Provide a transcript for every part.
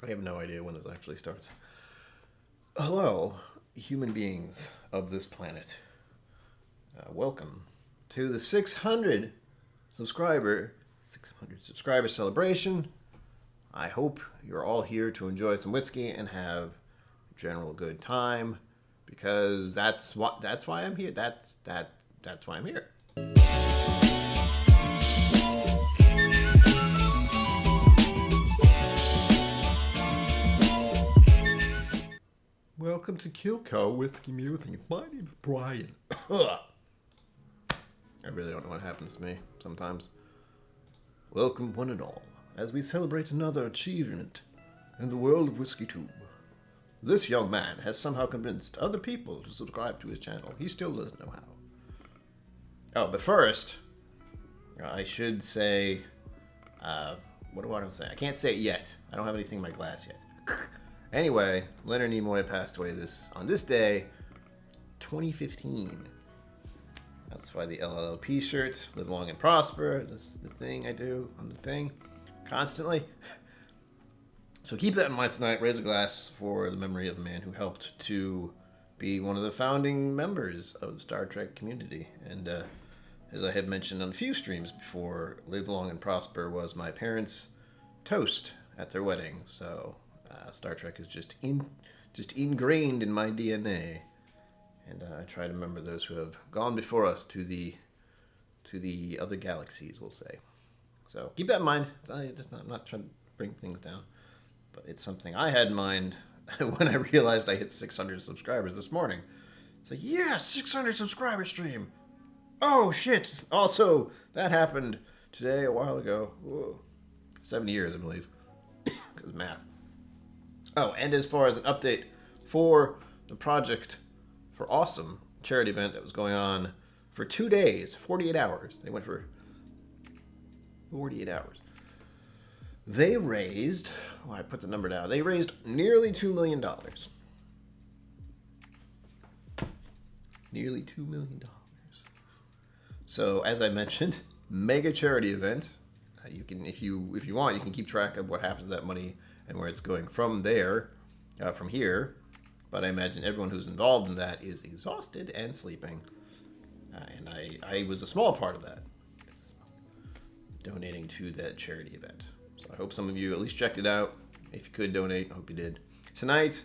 I have no idea when this actually starts. Hello, human beings of this planet. Welcome to the 600 subscriber celebration. I hope you're all here to enjoy some whiskey and have general good time, because that's why I'm here. That's why I'm here. Welcome to KillCo Whiskey Musings. My name is Brian. I really don't know what happens to me sometimes. Welcome one and all, as we celebrate another achievement in the world of WhiskeyTube. This young man has somehow convinced other people to subscribe to his channel. He still doesn't know how. Oh, but first, I should say, what do I want to say? I can't say it yet. I don't have anything in my glass yet. Anyway, Leonard Nimoy passed away on this day, 2015. That's why the LLP shirt, live long and prosper. This is the thing I do on the thing constantly. So keep that in mind tonight. Raise a glass for the memory of a man who helped to be one of the founding members of the Star Trek community. And as I had mentioned on a few streams before, live long and prosper was my parents' toast at their wedding. So Star Trek is just ingrained in my DNA, and I try to remember those who have gone before us to the other galaxies, we'll say. So keep that in mind. I'm not trying to bring things down, but it's something I had in mind when I realized I hit 600 subscribers this morning. It's like, yeah, 600 subscriber stream. Oh shit! Also, that happened today a while ago. Whoa. 7 years, I believe, because math. Oh, and as far as an update for the Project for Awesome charity event that was going on for 2 days, 48 hours. They went for 48 hours. They raised, I put the number down, they raised nearly $2 million. Nearly $2 million. So, as I mentioned, mega charity event. You can, if you want, you can keep track of what happens to that money and where it's going from there, from here. But I imagine everyone who's involved in that is exhausted and sleeping. And I was a small part of that, donating to that charity event. So I hope some of you at least checked it out. If you could donate, I hope you did. Tonight,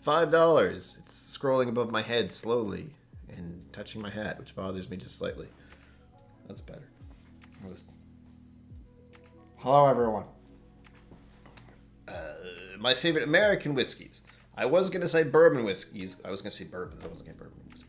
$5. It's scrolling above my head slowly and touching my hat, which bothers me just slightly. That's better. Hello, everyone. My favorite American whiskeys. I was going to say bourbon whiskeys. I was going to say bourbons. I wasn't going to bourbon whisky.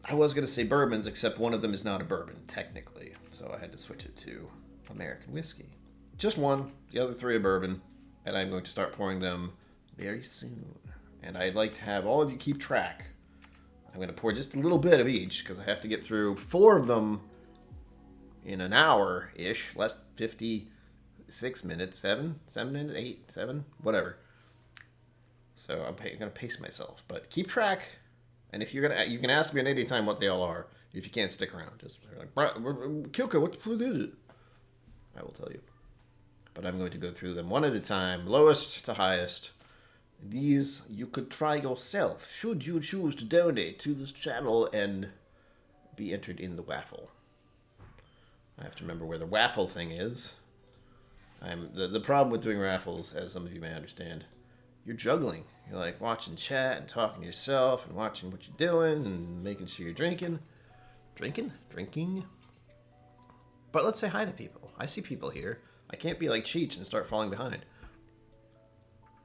I was going to say bourbons, except one of them is not a bourbon, technically. So I had to switch it to American whiskey. Just one. The other three are bourbon. And I'm going to start pouring them very soon. And I'd like to have all of you keep track. I'm going to pour just a little bit of each, because I have to get through 4 of them in an hour-ish. Less 56 minutes. 7 minutes? 8? 7? Whatever. So I'm going to pace myself. But keep track. And if you're you can ask me at any time what they all are. If you can't stick around. Just like, KillCo, what the fuck is it? I will tell you. But I'm going to go through them one at a time. Lowest to highest. These you could try yourself. Should you choose to donate to this channel and be entered in the raffle. I have to remember where the raffle thing is. The problem with doing raffles, as some of you may understand, you're juggling. You're like watching chat and talking to yourself and watching what you're doing and making sure you're drinking. Drinking. But let's say hi to people. I see people here. I can't be like Cheech and start falling behind.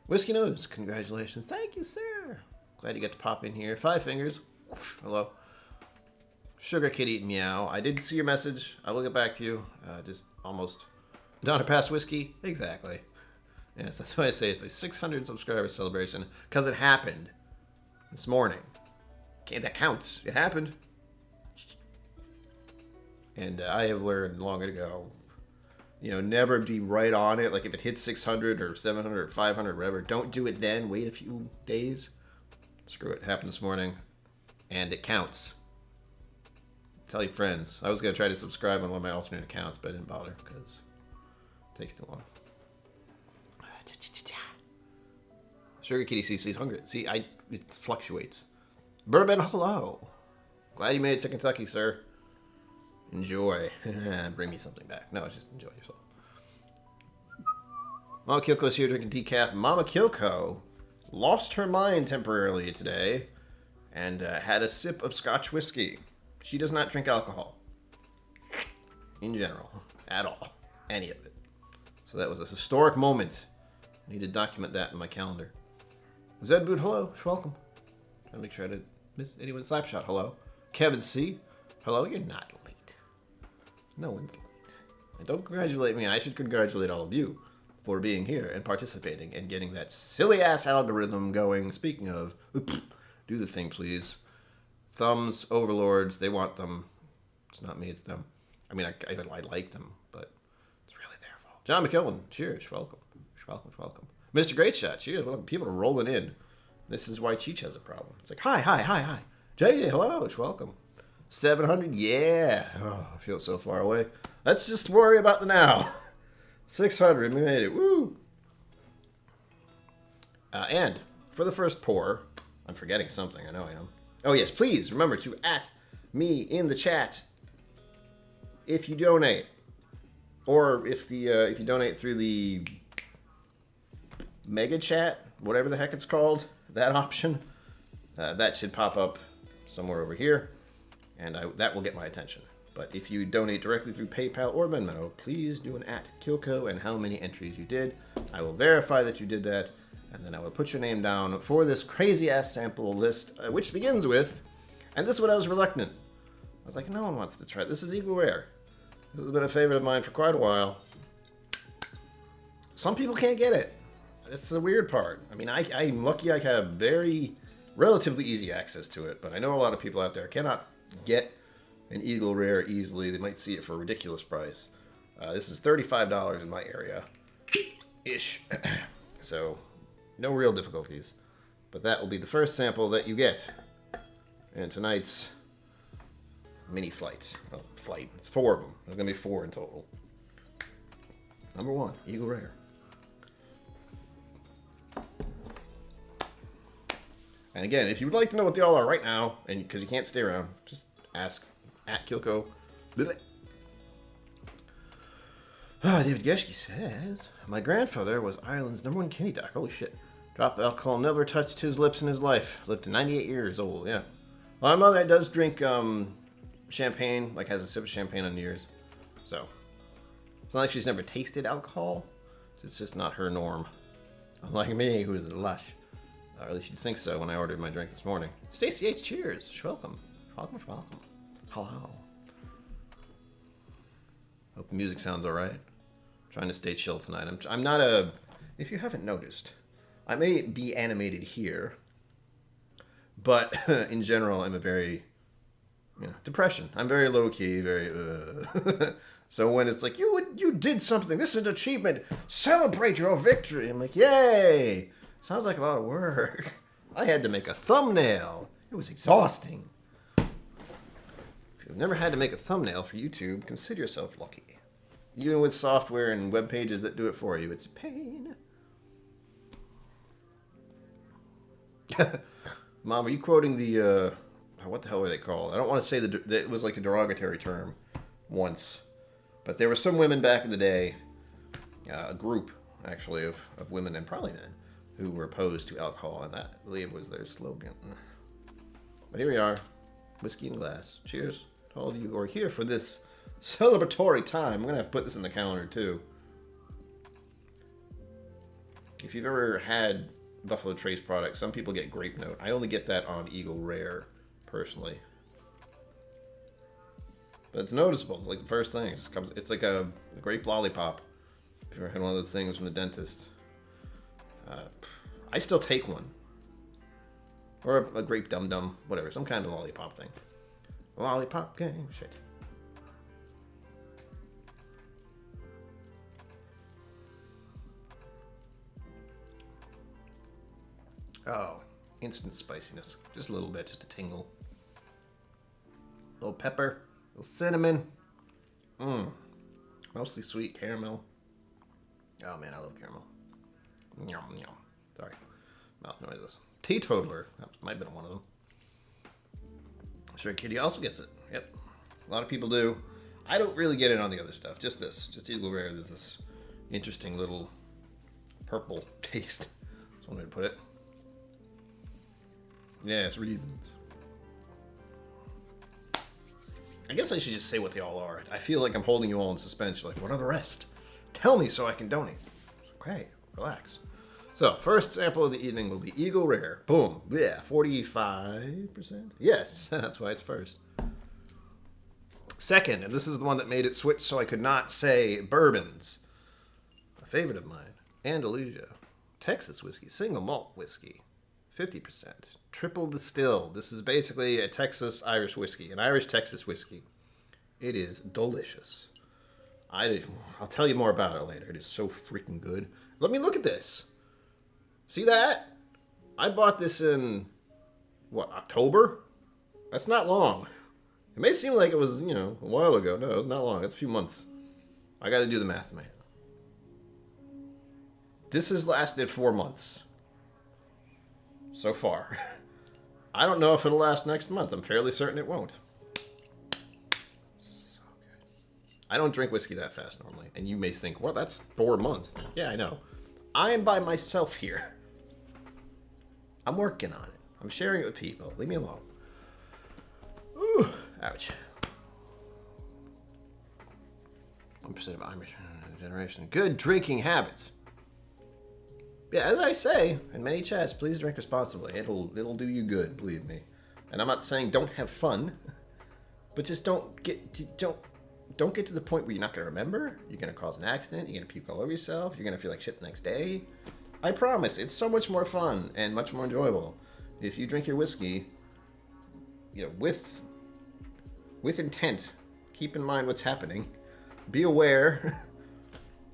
Whiskey Nose, congratulations. Thank you, sir. Glad you got to pop in here. 5 fingers. Hello. Sugar Kitty Meow. I did see your message. I will get back to you. Just almost done or past whiskey. Exactly. Yes, that's why I say it's a 600 subscriber celebration, because it happened this morning. Okay, that counts. It happened. And I have learned long ago, never be right on it. Like if it hits 600 or 700 or 500 or whatever, don't do it then. Wait a few days. Screw it. It happened this morning. And it counts. Tell your friends. I was going to try to subscribe on one of my alternate accounts, but I didn't bother because it takes too long. Sugar Kitty CC's hungry. See, it fluctuates. Bourbon, hello. Glad you made it to Kentucky, sir. Enjoy. Bring me something back. No, just enjoy yourself. Mama KillCo's here drinking decaf. Mama KillCo lost her mind temporarily today and had a sip of Scotch whiskey. She does not drink alcohol. In general. At all. Any of it. So that was a historic moment. I need to document that in my calendar. Zed Boot, hello. Welcome. I'll make sure I didn't miss anyone. Slapshot, hello. Kevin C, hello. You're not late. No one's late. And don't congratulate me. I should congratulate all of you for being here and participating and getting that silly-ass algorithm going. Speaking of, do the thing, please. Thumbs, overlords, they want them. It's not me, it's them. I mean, I like them, but it's really their fault. John McKellen, cheers. Welcome. Welcome. Mr. Great Shot, cheers. Welcome. People are rolling in. This is why Cheech has a problem. It's like, hi. JJ, hello. Welcome. 700, yeah. Oh, I feel so far away. Let's just worry about the now. 600, we made it. Woo! And for the first pour, I'm forgetting something. I know I am. Oh, yes, please remember to @ me in the chat if you donate. Or if you donate through the Mega Chat, whatever the heck it's called, that option, that should pop up somewhere over here, and that will get my attention. But if you donate directly through PayPal or Venmo, please do an @KillCo and how many entries you did. I will verify that you did that, and then I will put your name down for this crazy-ass sample list, which begins with, and this is what I was reluctant. I was like, no one wants to try. This is Eagle Rare. This has been a favorite of mine for quite a while. Some people can't get it. It's the weird part. I mean, I'm lucky I have very relatively easy access to it, but I know a lot of people out there cannot get an Eagle Rare easily. They might see it for a ridiculous price. This is $35 in my area. Ish. So, no real difficulties. But that will be the first sample that you get in tonight's mini flight. Oh, flight. It's 4 of them. There's going to be 4 in total. Number 1, Eagle Rare. And again, if you would like to know what they all are right now, and because you can't stay around, just ask @KillCo. David Geschke says, my grandfather was Ireland's #1 Kenny Doc. Holy shit. Drop alcohol never touched his lips in his life. Lived to 98 years old, yeah. My mother does drink champagne, like has a sip of champagne on New Year's. So, it's not like she's never tasted alcohol. It's just not her norm. Unlike me, who is a lush. Or at least you'd think so when I ordered my drink this morning. Stacey H, cheers. Welcome. Hello. Hope the music sounds alright. Trying to stay chill tonight. I'm not a... If you haven't noticed, I may be animated here, but in general, I'm a very... depression. I'm very low-key, very... So when it's like, you did something, this is an achievement, celebrate your victory. I'm like, yay! Sounds like a lot of work. I had to make a thumbnail. It was exhausting. If you've never had to make a thumbnail for YouTube, consider yourself lucky. Even with software and web pages that do it for you, it's a pain. Mom, are you quoting the, what the hell were they called? I don't want to say it was like a derogatory term once. But there were some women back in the day, a group, actually, of women and probably men, who were opposed to alcohol, and that, I believe, was their slogan. But here we are, whiskey in glass. Cheers to all of you who are here for this celebratory time. I'm going to have to put this in the calendar, too. If you've ever had Buffalo Trace products, some people get Grape Note. I only get that on Eagle Rare, personally. But it's noticeable. It's like the first thing. It's like a grape lollipop. If you ever had one of those things from the dentist. I still take one. Or a grape dum-dum, whatever. Some kind of lollipop thing. Lollipop gang. Shit. Oh, instant spiciness. Just a little bit, just a tingle. A little pepper, a little cinnamon. Mostly sweet caramel. Oh man, I love caramel. Yum, yum. Sorry. Mouth noises. Teetotaler. That might have been one of them. Stray Kitty also gets it. Yep. A lot of people do. I don't really get it on the other stuff. Just this. Just Eagle Rare. There's this interesting little purple taste. That's one way to put it. Yeah, it's reasons. I guess I should just say what they all are. I feel like I'm holding you all in suspense. You're like, what are the rest? Tell me so I can donate. Okay, relax. So, first sample of the evening will be Eagle Rare. Boom. Yeah, 45%? Yes, that's why it's first. Second, and this is the one that made it switch so I could not say bourbons. A favorite of mine, Andalusia. Texas whiskey, single malt whiskey. 50%. Triple distilled. This is basically a Texas Irish whiskey, an Irish Texas whiskey. It is delicious. I'll tell you more about it later. It is so freaking good. Let me look at this. See that? I bought this in, what, October? That's not long. It may seem like it was, a while ago. No, it was not long. It's a few months. I got to do the math in my head. This has lasted 4 months. So far. I don't know if it'll last next month. I'm fairly certain it won't. So good. I don't drink whiskey that fast normally. And you may think, well, that's 4 months. Yeah, I know. I am by myself here. I'm working on it. I'm sharing it with people. Leave me alone. Ooh, ouch. 1% of Irish generation. Good drinking habits. Yeah, as I say in many chats, please drink responsibly. It'll do you good, believe me. And I'm not saying don't have fun, but just don't get to the point where you're not gonna remember. You're gonna cause an accident. You're gonna puke all over yourself. You're gonna feel like shit the next day. I promise, it's so much more fun and much more enjoyable if you drink your whiskey, with intent. Keep in mind what's happening. Be aware.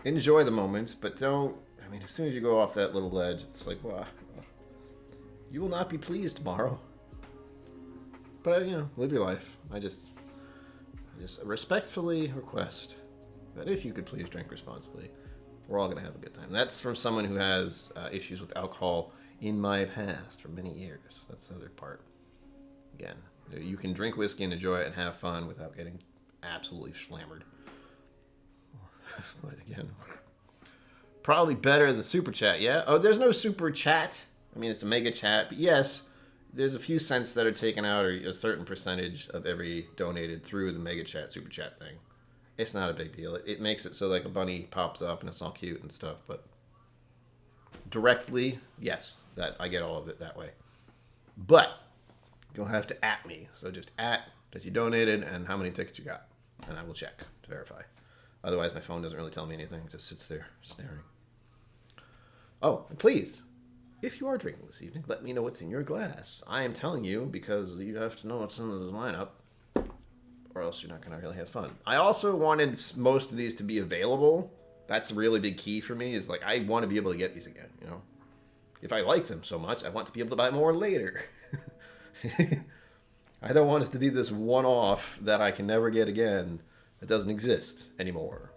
Enjoy the moment, but don't. I mean, as soon as you go off that little ledge, it's like, wow, you will not be pleased tomorrow. But, live your life. I just respectfully request that if you could please drink responsibly, we're all going to have a good time. That's from someone who has issues with alcohol in my past for many years. That's the other part. Again, you can drink whiskey and enjoy it and have fun without getting absolutely slammered. But again... Probably better than Super Chat, yeah? Oh, there's no Super Chat. I mean, it's a mega chat. But yes, there's a few cents that are taken out, or a certain percentage of every donated through the mega chat, Super Chat thing. It's not a big deal. It makes it so like a bunny pops up and it's all cute and stuff. But directly, yes, that I get all of it that way. But you'll have to @ me. So just @ that you donated and how many tickets you got. And I will check to verify. Otherwise, my phone doesn't really tell me anything. It just sits there staring. Oh, and please, if you are drinking this evening, let me know what's in your glass. I am telling you because you have to know what's in this lineup, or else you're not going to really have fun. I also wanted most of these to be available. That's a really big key for me, is like, I want to be able to get these again, If I like them so much, I want to be able to buy more later. I don't want it to be this one-off that I can never get again that doesn't exist anymore.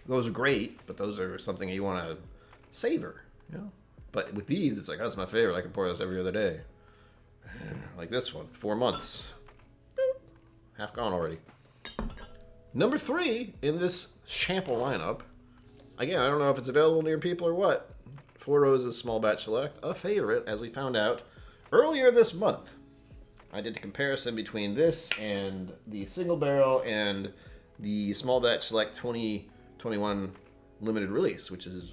Those are great, but those are something you want to savor, But with these, it's like, oh, that's my favorite. I can pour this every other day. Like this one, 4 months. Boop. Half gone already. Number 3 in this sample lineup. Again, I don't know if it's available near people or what. Four Roses Small Batch Select, a favorite, as we found out earlier this month. I did a comparison between this and the single barrel and the Small Batch Select 2021 limited release, which is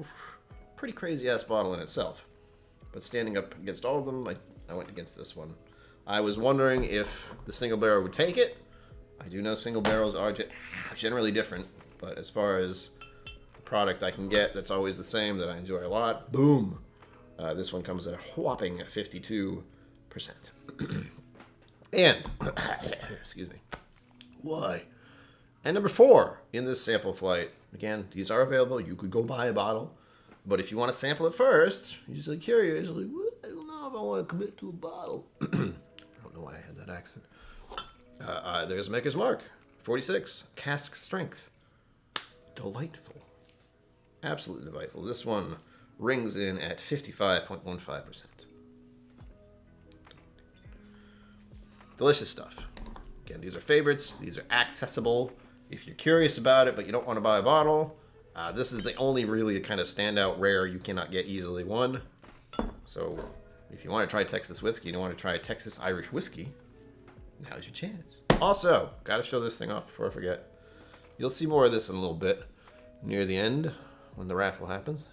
a pretty crazy ass bottle in itself. But standing up against all of them, I went against this one. I was wondering if the single barrel would take it. I do know single barrels are generally different, but as far as a product I can get that's always the same, that I enjoy a lot, boom. This one comes at a whopping 52%. And, excuse me, why? And number 4 in this sample flight, again, these are available. You could go buy a bottle, but if you want to sample it first, you're just like curious, like, well, I don't know if I want to commit to a bottle. I don't know why I had that accent. There's Mecca's Mark, 46, cask strength. Delightful. Absolutely delightful. This one rings in at 55.15%. Delicious stuff. Again, these are favorites. These are accessible. If you're curious about it, but you don't want to buy a bottle, this is the only really kind of standout rare you cannot get easily one. So if you want to try Texas whiskey and you want to try Texas Irish whiskey, now's your chance. Also, got to show this thing off before I forget. You'll see more of this in a little bit near the end when the raffle happens.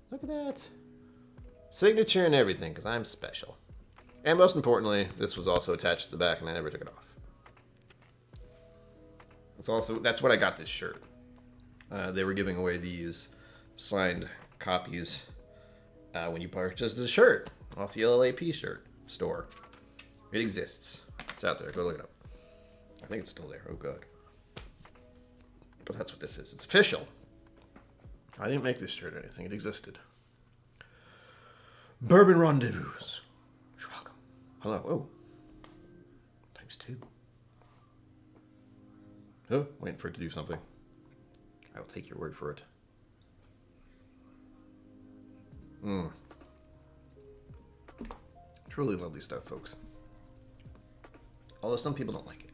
Look at that. Signature and everything, because I'm special. And most importantly, this was also attached to the back and I never took it off. That's what I got this shirt. They were giving away these signed copies when you purchased the shirt off the LLAP shirt store. It exists. It's out there. Go look it up. I think it's still there. Oh, God. But that's what this is. It's official. I didn't make this shirt or anything. It existed. Bourbon Rendezvous. Hello. Oh. Times 2. Oh, waiting for it to do something. I will take your word for it. Truly lovely stuff, folks. Although some people don't like it.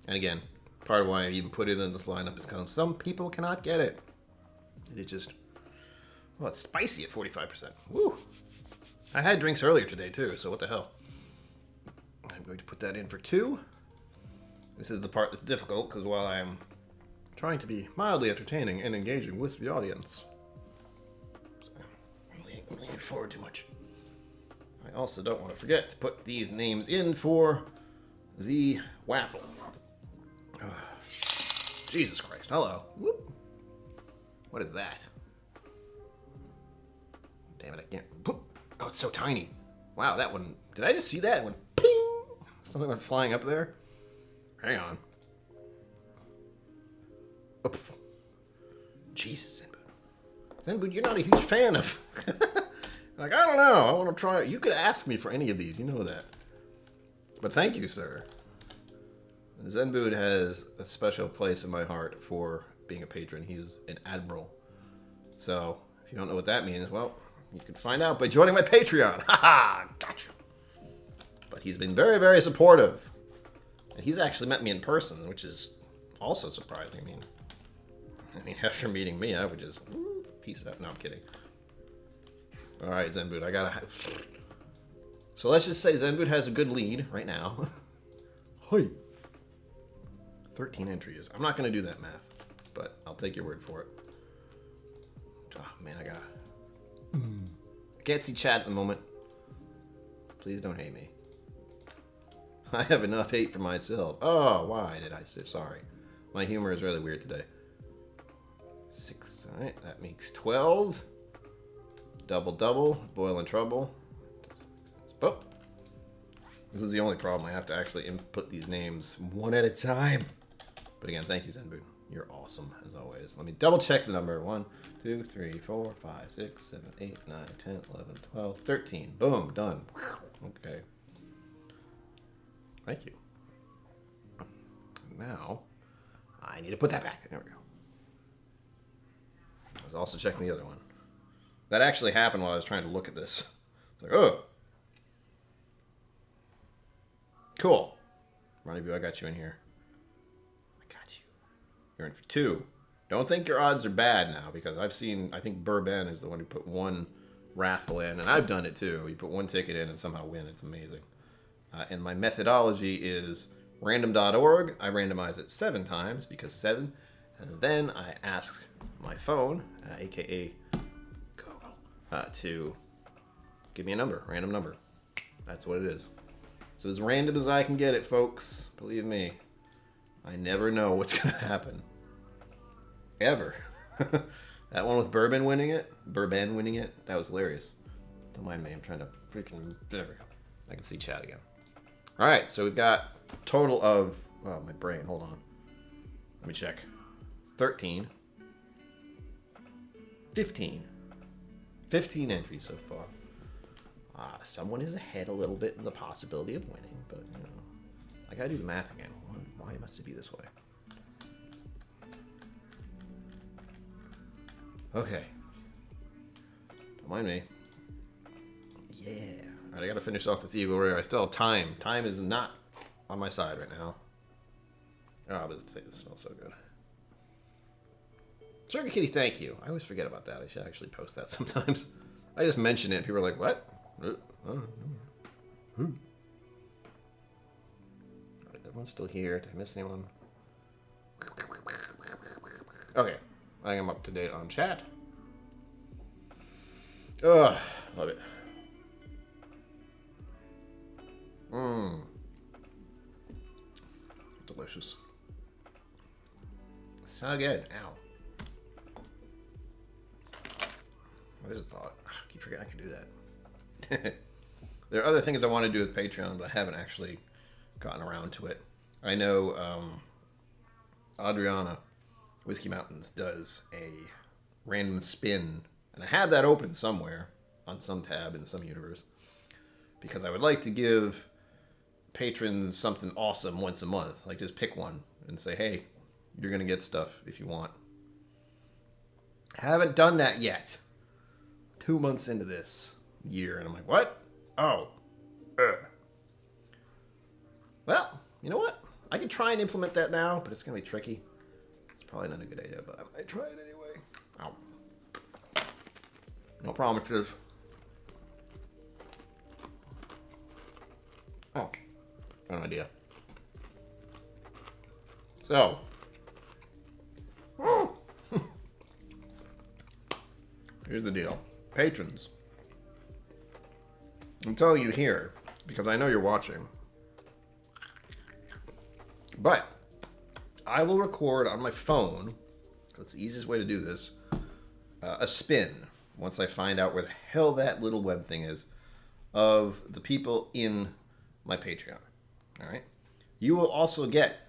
And again, part of why I even put it in this lineup is because some people cannot get it. It just... Well, it's spicy at 45%. Woo! I had drinks earlier today, too, so what the hell. I'm going to put that in for 2. This is the part that's difficult, because while I am trying to be mildly entertaining and engaging with the audience, so I'm leaning forward too much. I also don't want to forget to put these names in for the waffle. Jesus Christ. Hello. Whoop. What is that? Damn it, I can't. Oh, it's so tiny. Wow, that one. Did I just see that? It went ping! Something went flying up there. Hang on. Oh, Jesus, Zenboot. Zenboot, you're not a huge fan of... Like, I don't know. I want to try it. You could ask me for any of these. You know that. But thank you, sir. Zenboot has a special place in my heart for being a patron. He's an admiral. So, if you don't know what that means, well, you can find out by joining my Patreon. Haha, gotcha. But he's been very, very supportive. And he's actually met me in person, which is also surprising. I mean, after meeting me, I would just peace out. No, I'm kidding. All right, Zenboot, I gotta... So let's just say Zenboot has a good lead right now. Hi. 13 entries. I'm not going to do that math, but I'll take your word for it. Oh, man, I can't see chat at the moment. Please don't hate me. I have enough hate for myself. Oh, why did I say sorry? My humor is really weird today. 6, all right, that makes 12. Double, boiling trouble. Oh. This is the only problem. I have to actually input these names one at a time. But again, thank you, Zenboot. You're awesome, as always. Let me double check the number. 1, 2, 3, 4, 5, 6, 7, 8, 9, 10, 11, 12, 13. Boom, done. Okay. Thank you. Now, I need to put that back. There we go. I was also checking the other one. That actually happened while I was trying to look at this. It's like, oh. Cool. Rendezvous, I got you in here. I got you. You're in for 2. Don't think your odds are bad now, because I've seen, I think Bourbon is the one who put 1 raffle in, and I've done it too. You put 1 ticket in and somehow win. It's amazing. And my methodology is random.org. I randomize it 7 times, because 7. And then I ask my phone, aka Google, to give me a number, random number. That's what it is. It's as random as I can get it, folks. Believe me. I never know what's going to happen. Ever. That one with Bourbon winning it, that was hilarious. Don't mind me, I'm trying to freaking... There we go. I can see chat again. Alright, so we've got a total of... Oh, my brain, hold on. Let me check. 13. 15. 15 entries so far. Someone is ahead a little bit in the possibility of winning, but, you know, I gotta do the math again. Why must it be this way? Okay. Don't mind me. Yeah. All right, I gotta finish off this Eagle Rare. I still have time. Time is not on my side right now. Oh, I was say this smells so good. Sugar Kitty, thank you. I always forget about that. I should actually post that sometimes. I just mention it and people are like, what? Everyone's still here. Did I miss anyone? Okay. I am up to date on chat. Ugh. Love it. Mmm. Delicious. So good. Ow. There's a thought. I keep forgetting I can do that. There are other things I want to do with Patreon, but I haven't actually gotten around to it. I know Adriana, Whiskey Mountains, does a random spin, and I had that open somewhere on some tab in some universe, because I would like to give patrons something awesome once a month. Like, just pick one and say, hey, you're going to get stuff if you want. Haven't done that yet. 2 months into this year, and I'm like, what? Oh. Well, you know what? I could try and implement that now, but it's going to be tricky. It's probably not a good idea, but I might try it anyway. Ow. No promises. Oh. Got an idea. So. Here's the deal. Patrons. I'm telling you here because I know you're watching. But I will record on my phone, that's the easiest way to do this, a spin, once I find out where the hell that little web thing is, of the people in my Patreon. All right? You will also get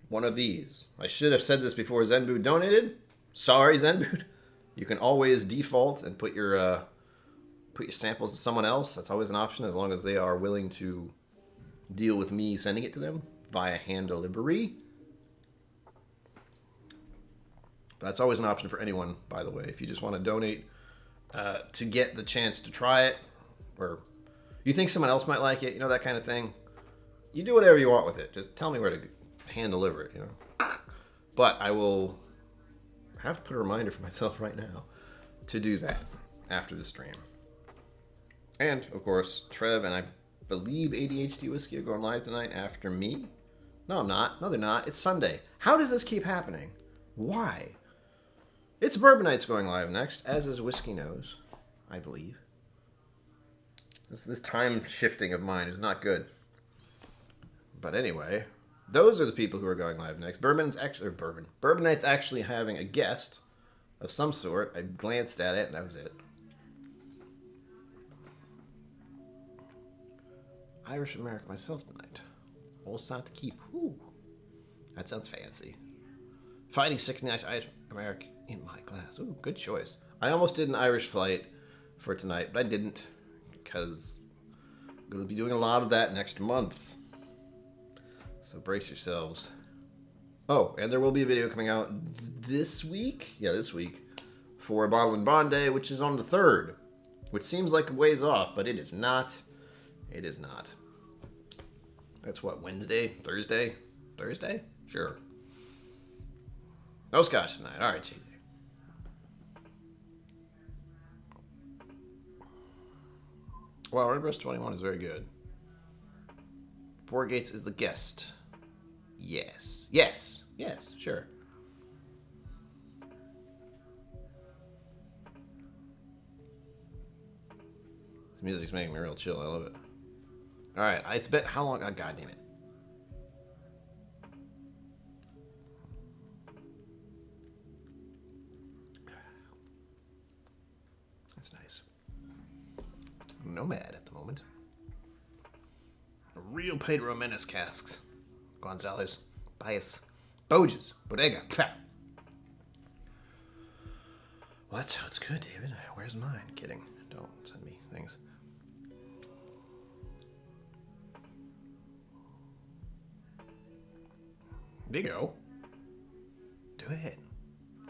one of these. I should have said this before Zenboot donated. Sorry, Zenboot. You can always default and put your samples to someone else. That's always an option, as long as they are willing to deal with me sending it to them via hand delivery. That's always an option for anyone, by the way. If you just want to donate to get the chance to try it, or you think someone else might like it, you know, that kind of thing, you do whatever you want with it. Just tell me where to hand deliver it, you know. But I will have to put a reminder for myself right now to do that after the stream. And, of course, Trev and I believe ADHD Whiskey are going live tonight after me. No, I'm not. No, they're not. It's Sunday. How does this keep happening? Why? It's Bourbon Nights going live next, as is Whiskey Knows, I believe. This time shifting of mine is not good. But anyway, those are the people who are going live next. Bourbon Night's actually having a guest of some sort. I glanced at it, and that was it. Irish American myself tonight. Old South to keep. Whew. That sounds fancy. Fighting sick Irish American in my glass. Ooh, good choice. I almost did an Irish flight for tonight, but I didn't, because I'm going to be doing a lot of that next month. So brace yourselves. Oh, and there will be a video coming out this week. Yeah, this week. For a Bottle and Bond Day, which is on the 3rd. Which seems like a ways off, but it is not. It is not. That's what, Wednesday? Thursday? Thursday? Sure. No Scotch tonight. All right, JJ. Wow, Redbreast 21 is very good. Four Gates is the guest. Yes. Yes. Yes, sure. This music's making me real chill. I love it. All right, I spent how long? Oh, God damn it. That's nice. Nomad at the moment. A real Pedro Menace casks. Gonzalez, Bias, Boges, Bodega. Well, that sounds good, David. Where's mine? Kidding. Don't send me things. There you go. Do it.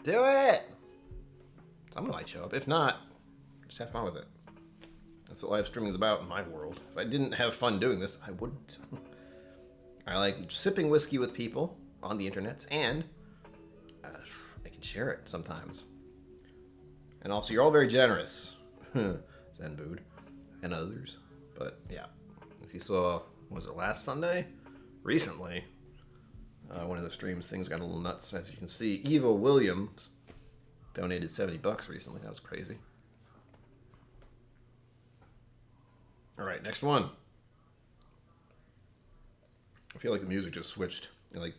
Do it! Someone might show up. If not, Just have fun with it. That's what live streaming is about in my world. If I didn't have fun doing this, I wouldn't. I like sipping whiskey with people on the internet, and I can share it sometimes. And also, you're all very generous. Zen Bood and others. But yeah, if you saw, was it last Sunday? Recently, one of the streams, things got a little nuts. As you can see, Eva Williams donated $70 recently. That was crazy. All right, next one. I feel like the music just switched. It like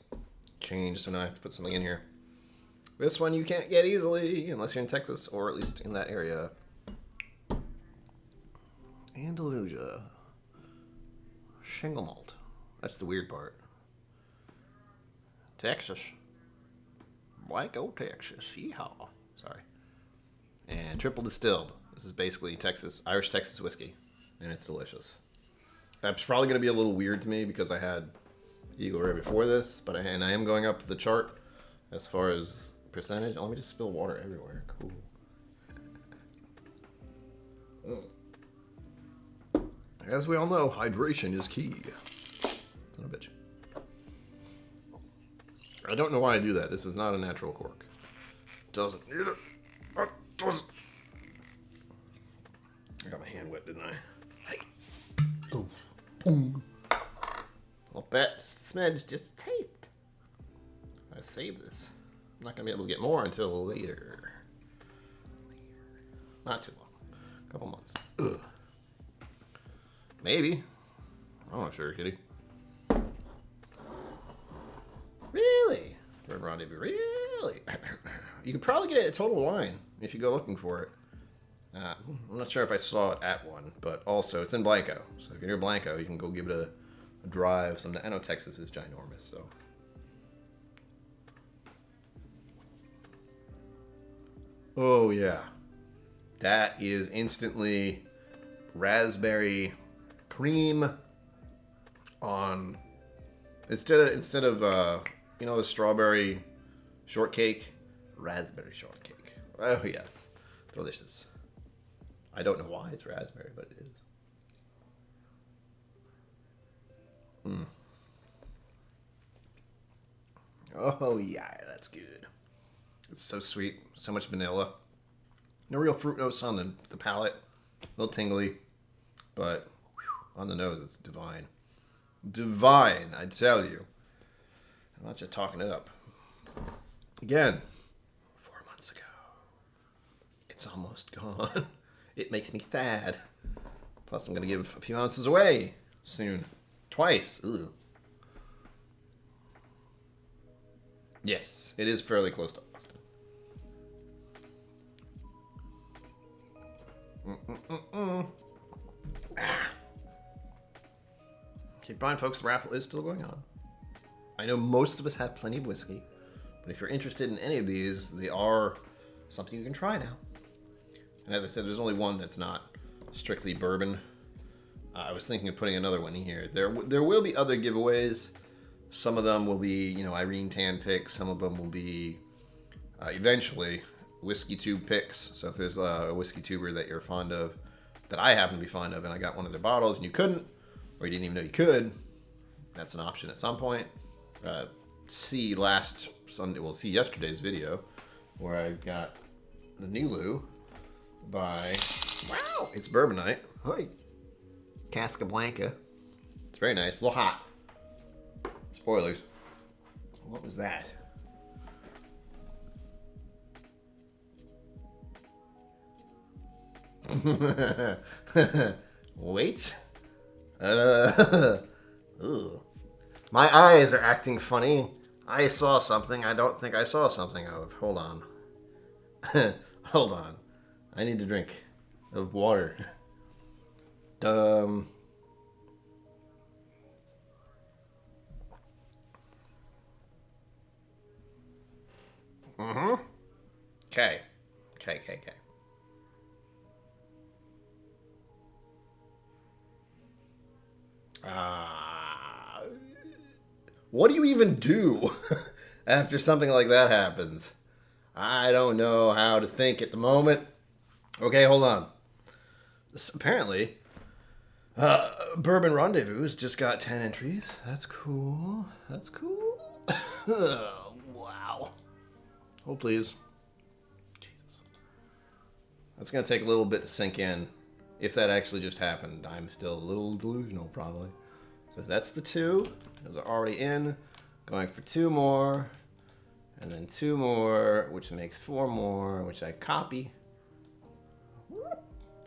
changed, so now I have to put something in here. This one you can't get easily unless you're in Texas, or at least in that area. Andalusia. Shingle malt. That's the weird part. Texas. White Oak, Texas. Yeehaw. Sorry. And triple distilled. This is basically Texas, Irish Texas whiskey. And it's delicious. That's probably going to be a little weird to me because I had Eagle Rare before this, but I am going up the chart as far as percentage. Oh, let me just spill water everywhere. Cool. As we all know, hydration is key. Son of a bitch. I don't know why I do that. This is not a natural cork. Doesn't need it. Doesn't. I got my hand wet, didn't I? Hey. Oh. Boom. I'll bet smidge just taste. I save this. I'm not gonna be able to get more until later. Not too long. A couple months. Ugh. Maybe. I'm not sure, kitty. Really? Third rendezvous. Really? You could probably get it at Total Wine if you go looking for it. I'm not sure if I saw it at one, but also it's in Blanco. So if you're near Blanco, you can go give it a drive. I know Texas is ginormous, so. Oh yeah, that is instantly raspberry cream on instead of you know, the strawberry shortcake, raspberry shortcake. Oh yes, delicious. I don't know why it's raspberry, but it is. Oh yeah, that's good. It's so sweet, so much vanilla. No real fruit notes on the palate. A little tingly, but whew, on the nose, it's divine. Divine, I tell you. I'm not just talking it up. Again, 4 months ago. It's almost gone. It makes me sad. Plus, I'm going to give a few ounces away soon. Twice. Ugh. Yes, it is fairly close to Austin. Keep in mind, folks, the raffle is still going on. I know most of us have plenty of whiskey, but if you're interested in any of these, they are something you can try now. And as I said, there's only one that's not strictly bourbon. I was thinking of putting another one in here. There will be other giveaways. Some of them will be, you know, Irene Tan picks. Some of them will be, eventually, WhiskeyTube picks. So if there's a WhiskeyTuber that you're fond of, that I happen to be fond of, and I got one of their bottles and you couldn't, or you didn't even know you could, that's an option at some point. See last Sunday, well, see yesterday's video, where I got the Nilu by, wow, it's Bourbon Night. Hi. Casablanca. It's very nice. A little hot. Spoilers. What was that? Wait. Ooh. My eyes are acting funny. I saw something I don't think I saw something of. Hold on. Hold on. I need a drink of water. Mm-hmm. Okay. Okay. What do you even do after something like that happens? I don't know how to think at the moment. Okay, hold on. Apparently, Bourbon Rendezvous just got 10 entries. That's cool. That's cool. Wow. Hold please. Jesus. That's going to take a little bit to sink in. If that actually just happened, I'm still a little delusional, probably. So that's the 2. Those are already in. Going for 2 more. And then 2 more, which makes 4 more, which I copy.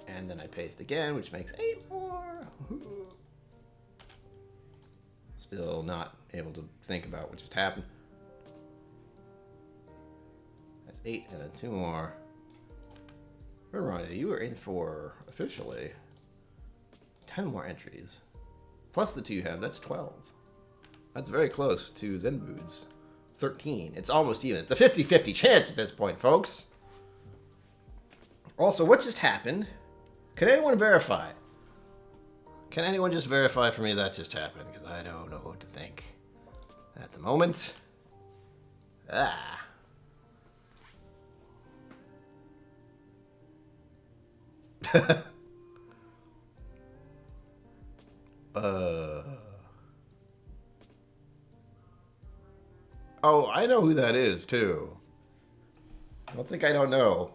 And then I paste again, which makes 8 more. Still not able to think about what just happened. That's 8 and then 2 more. Veronica, you are in for, officially, 10 more entries. Plus the 2 you have, that's 12. That's very close to Zenboo's 13. It's almost even. It's a 50-50 chance at this point, folks. Also, what just happened? Can anyone verify? Can anyone just verify for me that just happened? Because I don't know what to think at the moment. Ah. Oh, I know who that is, too. I don't think I don't know.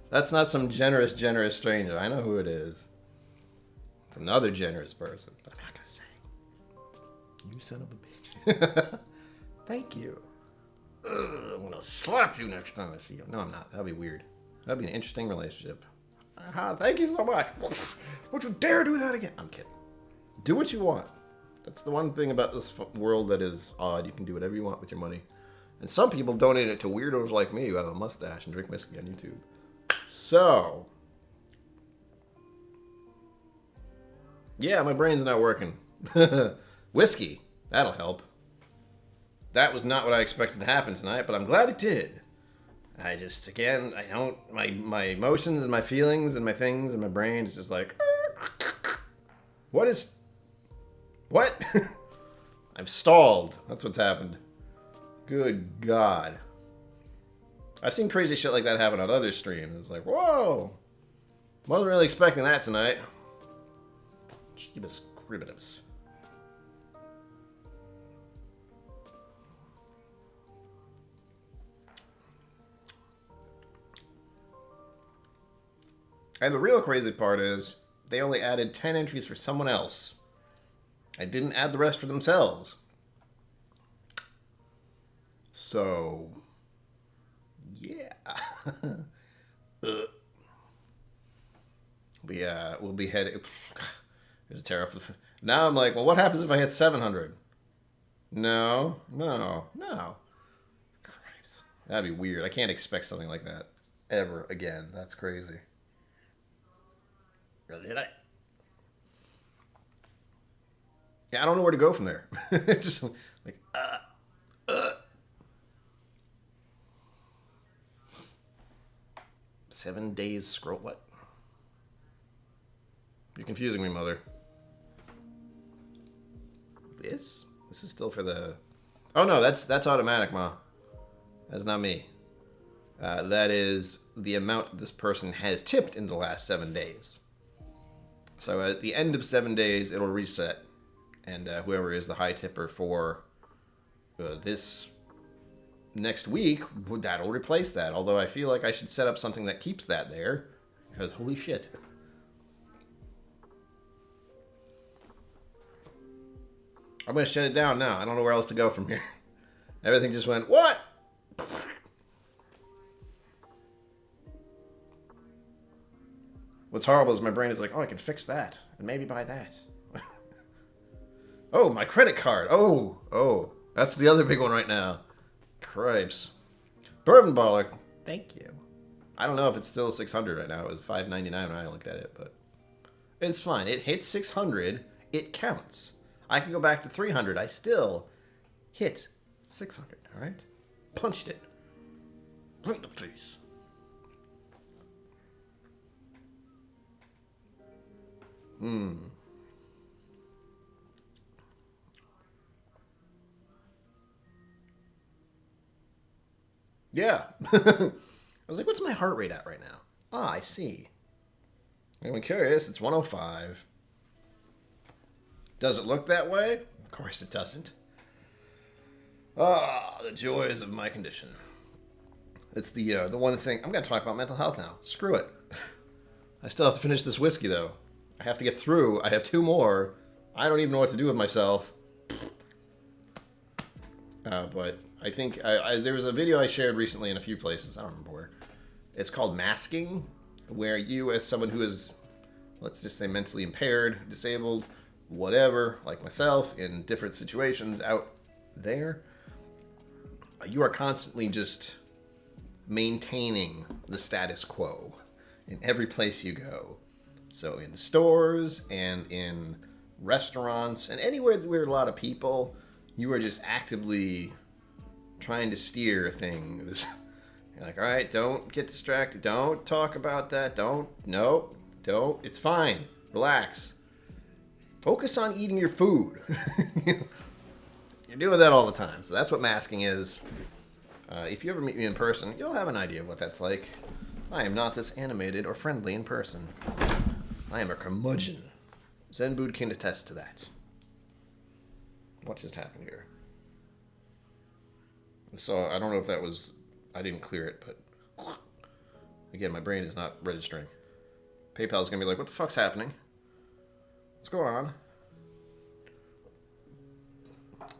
That's not some generous stranger. I know who it is. It's another generous person. But I'm not going to say. You son of a bitch. Thank you. I'm going to slap you next time I see you. No, I'm not. That'd be weird. That'd be an interesting relationship. Thank you so much. Don't you dare do that again. I'm kidding. Do what you want. That's the one thing about this world that is odd. You can do whatever you want with your money. And some people donate it to weirdos like me who have a mustache and drink whiskey on YouTube. So. Yeah, my brain's not working. Whiskey. That'll help. That was not what I expected to happen tonight, but I'm glad it did. I just, again, I don't, my emotions and my feelings and my things and my brain is just like, what? I've stalled. That's what's happened. Good God. I've seen crazy shit like that happen on other streams. It's like, whoa. Wasn't really expecting that tonight. Jeebus cribbitives. And the real crazy part is, they only added 10 entries for someone else. I didn't add the rest for themselves. So, yeah. We'll be heading. It was terrible. Now I'm like, well, what happens if I hit 700? No. Christ. That'd be weird. I can't expect something like that ever again. That's crazy. Really? Yeah, I don't know where to go from there. Just like, 7 days scroll. What? You're confusing me, mother. This is still for the. Oh no, that's automatic, Ma. That's not me. That is the amount this person has tipped in the last 7 days. So at the end of 7 days, it'll reset. And whoever is the high tipper for this next week, that'll replace that. Although I feel like I should set up something that keeps that there. Because holy shit. I'm going to shut it down now. I don't know where else to go from here. Everything just went, what? What's horrible is my brain is like, oh, I can fix that. And maybe buy that. Oh, my credit card. Oh. That's the other big one right now. Cripes. Bourbon Baller. Thank you. I don't know if it's still 600 right now. It was $5.99 when I looked at it, but it's fine. It hit 600. It counts. I can go back to 300. I still hit 600, all right? Punched it. Right in the face. Yeah. I was like, what's my heart rate at right now? Ah, I see. Anyone curious? It's 105. Does it look that way? Of course it doesn't. Ah, the joys of my condition. It's the one thing. I'm going to talk about mental health now. Screw it. I still have to finish this whiskey, though. I have to get through. I have 2 more. I don't even know what to do with myself. But I think there was a video I shared recently in a few places. I don't remember where. It's called Masking, where you, as someone who is, let's just say, mentally impaired, disabled, whatever, like myself, in different situations out there, you are constantly just maintaining the status quo in every place you go. So in stores and in restaurants and anywhere where a lot of people, you are just actively trying to steer things. You're like, all right, don't get distracted. Don't talk about that. Don't. It's fine. Relax. Focus on eating your food. You're doing that all the time. So that's what masking is. If you ever meet me in person, you'll have an idea of what that's like. I am not this animated or friendly in person. I am a curmudgeon. Zen Buddha can attest to that. What just happened here? So I don't know if that was... I didn't clear it, but... Again, my brain is not registering. PayPal's gonna be like, what the fuck's happening? What's going on?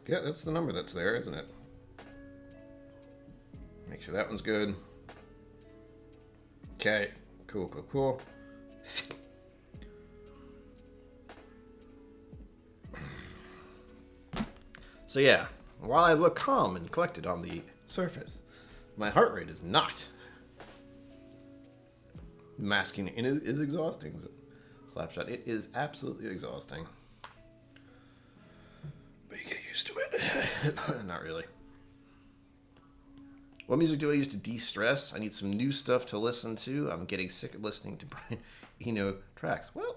Yeah, that's the number that's there, isn't it? Make sure that one's good. Okay. Cool. So yeah, while I look calm and collected on the surface, my heart rate is not. Masking is exhausting. Slapshot, it is absolutely exhausting. But you get used to it. Not really. What music do I use to de-stress? I need some new stuff to listen to. I'm getting sick of listening to Brian Eno tracks. Well,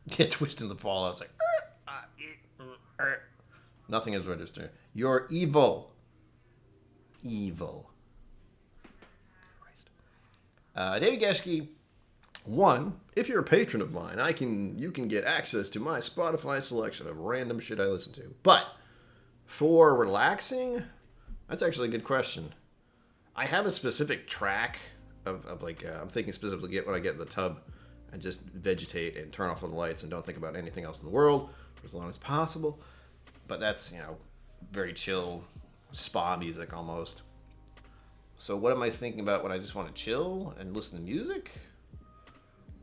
get twisted in the fall. It's like, nothing is registered. You're evil. Evil. Christ. David Geschke, 1, if you're a patron of mine, you can get access to my Spotify selection of random shit I listen to. But for relaxing, that's actually a good question. I have a specific track of like, I'm thinking specifically when I get in the tub and just vegetate and turn off all the lights and don't think about anything else in the world for as long as possible. But that's, very chill spa music almost. So what am I thinking about when I just want to chill and listen to music?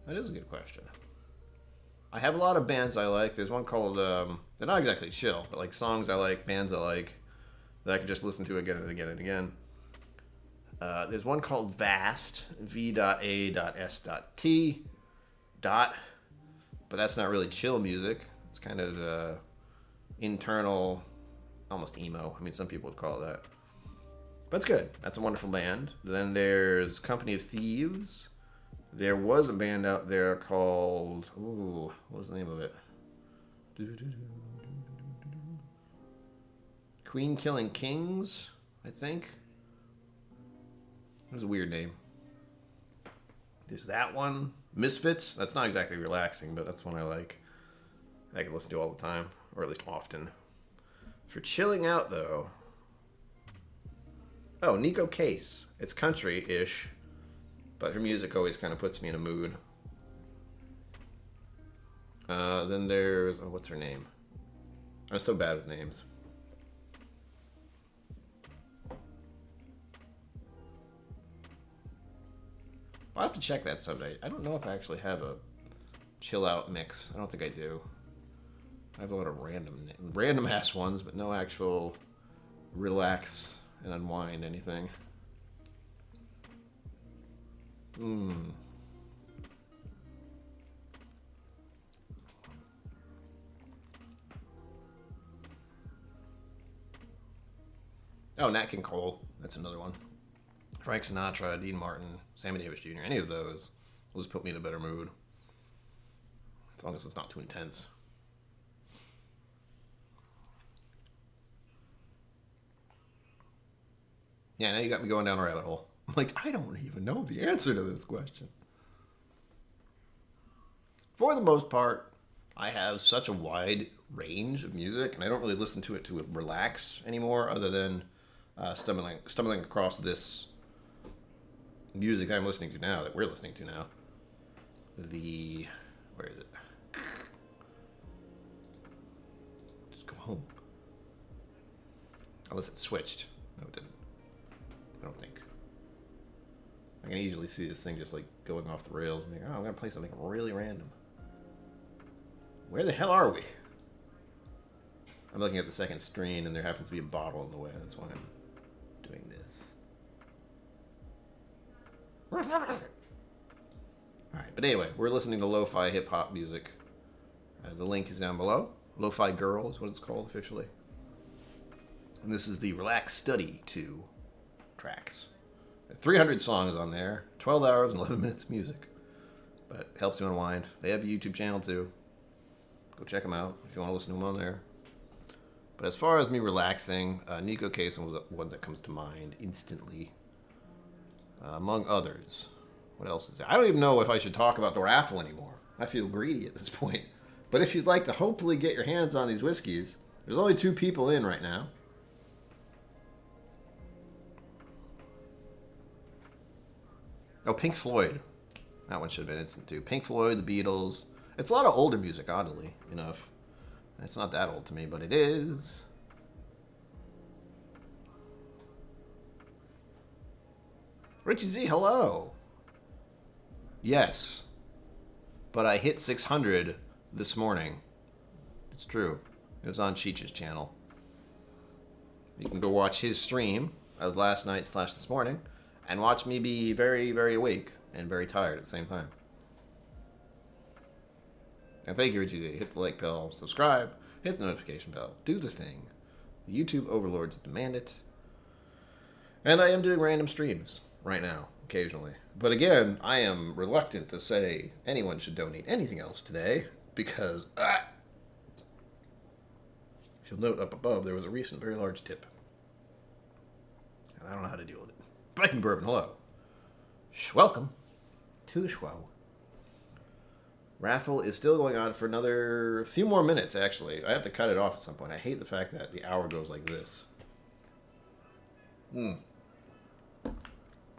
That is a good question. I have a lot of bands I like. There's one called, they're not exactly chill, but like songs I like, bands I like, that I can just listen to again and again and again. There's one called Vast, V.A.S.T. But that's not really chill music. It's kind of internal, almost emo. I mean, some people would call it that. But it's good. That's a wonderful band. Then there's Company of Thieves. There was a band out there called... Ooh, what was the name of it? Queen Killing Kings, I think. It was a weird name. There's that one. Misfits. That's not exactly relaxing, but that's one I like. I can listen to all the time, or at least often. For chilling out, though... Oh, Nico Case. It's country-ish, but her music always kind of puts me in a mood. Then there's... Oh, what's her name? I'm so bad with names. I'll have to check that someday. I don't know if I actually have a chill-out mix. I don't think I do. I have a lot of random ass ones, but no actual relax and unwind anything. Oh, Nat King Cole. That's another one. Frank Sinatra, Dean Martin, Sammy Davis Jr. Any of those will just put me in a better mood. As long as it's not too intense. Yeah, now you got me going down a rabbit hole. like, I don't even know the answer to this question. For the most part, I have such a wide range of music, and I don't really listen to it to relax anymore, other than stumbling across this music that I'm listening to now, that we're listening to now. Where is it? Just go home. Unless it switched. No, it didn't. I don't think. I can easily see this thing just like going off the rails and think, oh, I'm gonna play something really random. Where the hell are we? I'm looking at the second screen and there happens to be a bottle in the way. That's why I'm doing this. Alright, but anyway, we're listening to lo-fi hip-hop music. The link is down below. Lo-Fi Girl is what it's called officially. And this is the Relax Study 2 tracks. 300 songs on there, 12 hours and 11 minutes of music. But it helps you unwind. They have a YouTube channel too. Go check them out if you want to listen to them on there. But as far as me relaxing, Nico Kaysen was one that comes to mind instantly. Among others. What else is there? I don't even know if I should talk about the Raffle anymore. I feel greedy at this point. But if you'd like to hopefully get your hands on these whiskeys, there's only 2 people in right now. Oh, Pink Floyd. That one should have been instant too. Pink Floyd, the Beatles. It's a lot of older music, oddly enough. It's not that old to me, but it is. Richie Z, hello. Yes. But I hit 600 this morning. It's true. It was on Cheech's channel. You can go watch his stream of last night / this morning and watch me be very, very awake and very tired at the same time. And thank you, Richie Z. Hit the like bell, subscribe, hit the notification bell, do the thing. The YouTube overlords demand it. And I am doing random streams right now, occasionally. But again, I am reluctant to say anyone should donate anything else today because, if you'll note up above, there was a recent very large tip. And I don't know how to deal with it. Viking Bourbon, hello. Welcome to the show. Raffle is still going on for another few more minutes, actually. I have to cut it off at some point. I hate the fact that the hour goes like this.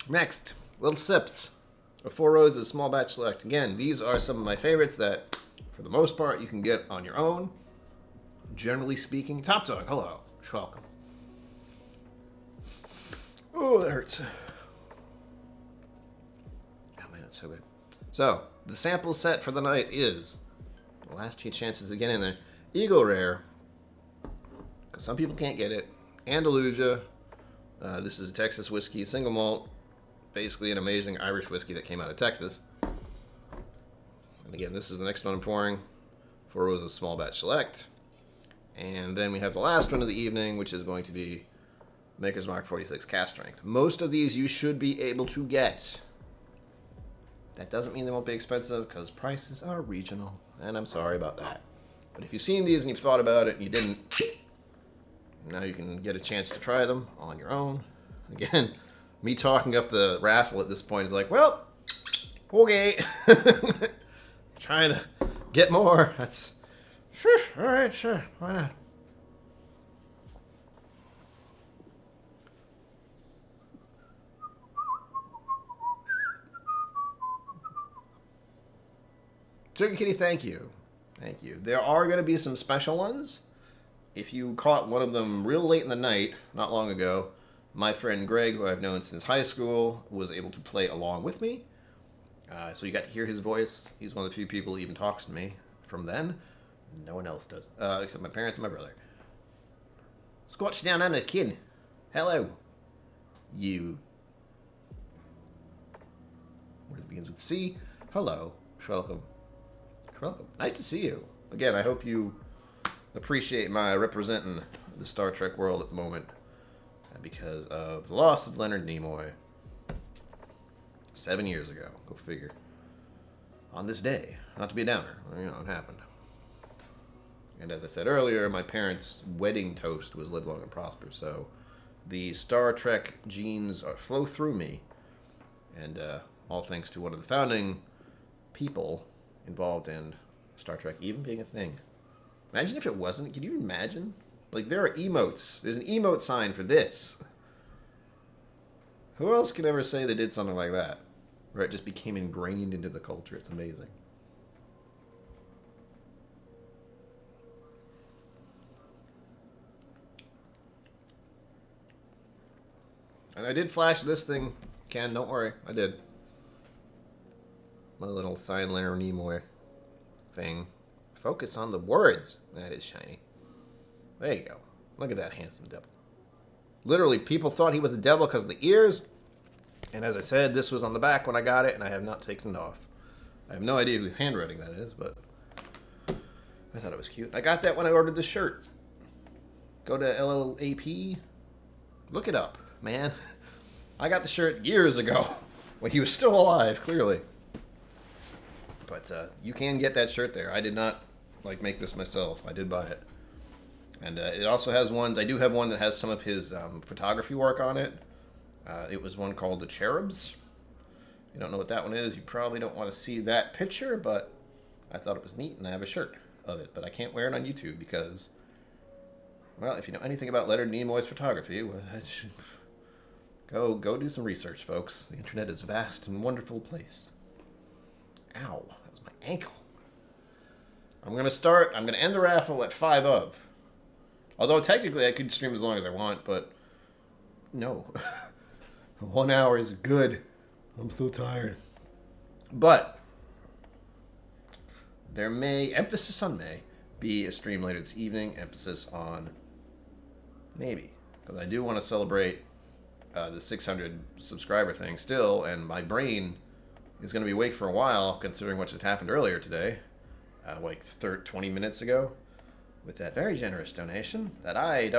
Next, little sips of Four Roses Small Batch Select. Again, these are some of my favorites that, for the most part, you can get on your own. Generally speaking, Top Dog, hello. Welcome. Oh, that hurts. Oh man, that's so good. So, the sample set for the night is, the last 2 chances to get in there, Eagle Rare, because some people can't get it, Andalusia, this is a Texas whiskey, single malt, basically an amazing Irish whiskey that came out of Texas. And again, this is the next one I'm pouring, Four Roses Small Batch Select. And then we have the last one of the evening, which is going to be Maker's Mark 46 Cask Strength. Most of these you should be able to get. That doesn't mean they won't be expensive, because prices are regional, and I'm sorry about that. But if you've seen these and you've thought about it and you didn't, now you can get a chance to try them on your own. Again, me talking up the Raffle at this point is like, well, okay. Trying to get more. That's, sure, all right, sure, why not? Sugar Kitty, thank you. Thank you. There are going to be some special ones. If you caught one of them real late in the night, not long ago, my friend Greg, who I've known since high school, was able to play along with me. So you got to hear his voice. He's one of the few people who even talks to me from then. No one else does, except my parents and my brother. Scotch down under, kid. Hello. You. Where it begins with C. Hello. Welcome. Welcome. Nice to see you. Again, I hope you appreciate my representing the Star Trek world at the moment because of the loss of Leonard Nimoy 7 years ago. Go figure. On this day. Not to be a downer. You know, it happened. And as I said earlier, my parents' wedding toast was live long and prosper. So the Star Trek genes flow through me And all thanks to one of the founding people involved in Star Trek even being a thing. Imagine if it wasn't. Can you imagine? Like, there are emotes. There's an emote sign for this. Who else could ever say they did something like that? Where it just became ingrained into the culture. It's amazing. And I did flash this thing, Ken. Don't worry. I did. My little sign Leonard Nimoy thing. Focus on the words. That is shiny. There you go. Look at that handsome devil. Literally, people thought he was a devil because of the ears. And as I said, this was on the back when I got it, and I have not taken it off. I have no idea whose handwriting that is, but I thought it was cute. I got that when I ordered this shirt. Go to LLAP. Look it up, man. I got the shirt years ago when he was still alive, clearly. But you can get that shirt there. I did not make this myself. I did buy it. And it also has one. I do have one that has some of his photography work on it. It was one called The Cherubs. If you don't know what that one is, you probably don't want to see that picture, but I thought it was neat, and I have a shirt of it. But I can't wear it on YouTube because, well, if you know anything about Leonard Nimoy's photography, well, go do some research, folks. The internet is a vast and wonderful place. Ow, that was my ankle. I'm going to end the raffle at 5 of. Although technically I could stream as long as I want, but no. 1 hour is good. I'm so tired. But there may, emphasis on may, be a stream later this evening. Emphasis on maybe. Because I do want to celebrate the 600 subscriber thing still, and my brain is going to be awake for a while, considering what just happened earlier today, 20 minutes ago, with that very generous donation that I